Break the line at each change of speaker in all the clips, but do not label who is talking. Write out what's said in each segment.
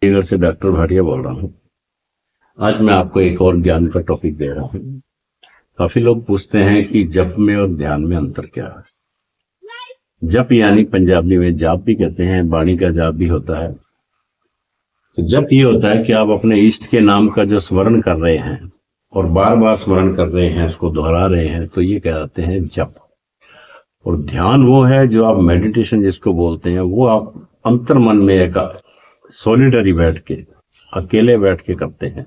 चंडीगढ़ से डॉक्टर भाटिया बोल रहा हूँ। आज मैं आपको एक और ज्ञान का टॉपिक दे रहा हूँ। काफी लोग पूछते हैं कि जप में और ध्यान में अंतर क्या है। जप यानी पंजाबी में जाप भी कहते हैं, वाणी का जाप भी होता है। तो जप ये होता है कि आप अपने इष्ट के नाम का जो स्मरण कर रहे हैं और बार बार स्मरण कर रहे हैं, उसको दोहरा रहे हैं, तो ये कहलाते हैं जप। और ध्यान वो है जो आप मेडिटेशन जिसको बोलते हैं, वो आप अंतर मन में एक सॉलिटरी बैठ के, अकेले बैठ के करते हैं।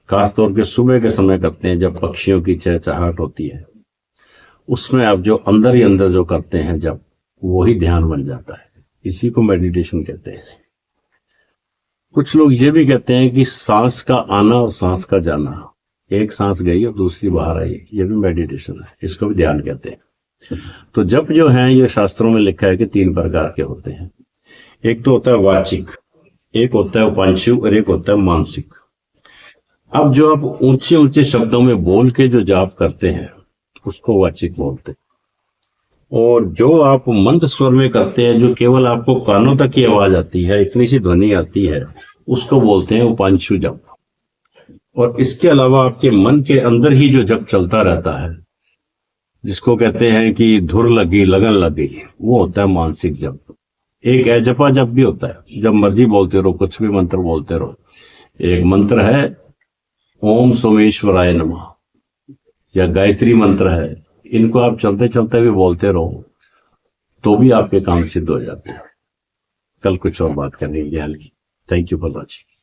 खासतौर के सुबह के समय करते हैं जब पक्षियों की चहचहाहट होती है। उसमें आप जो अंदर ही अंदर जो करते हैं जब, वही ध्यान बन जाता है। इसी को मेडिटेशन कहते हैं। कुछ लोग ये भी कहते हैं कि सांस का आना और सांस का जाना, एक सांस गई और दूसरी बाहर आई, ये भी मेडिटेशन है। इसको भी ध्यान कहते हैं। तो जप जो है, ये शास्त्रों में लिखा है कि 3 प्रकार के होते हैं। एक तो होता है वाचिक, एक होता है उपांशु और एक होता है मानसिक। अब जो आप ऊंचे ऊंचे शब्दों में बोल के जो जाप करते हैं, उसको वाचिक बोलते हैं। और जो आप मंद स्वर में करते हैं, जो केवल आपको कानों तक की आवाज आती है, इतनी सी ध्वनि आती है, उसको बोलते हैं उपांशु जप। और इसके अलावा आपके मन के अंदर ही जो जप चलता रहता है, जिसको कहते हैं कि धुर लगी लगन लगी, वो होता है मानसिक जप। एक अजपा जप भी होता है, जब मर्जी बोलते रहो, कुछ भी मंत्र बोलते रहो। एक मंत्र है ओम सोमेश्वराय नमः, या गायत्री मंत्र है। इनको आप चलते चलते भी बोलते रहो, तो भी आपके काम सिद्ध हो जाते हैं। कल कुछ और बात करनी है ज्ञान की। Thank you for watching.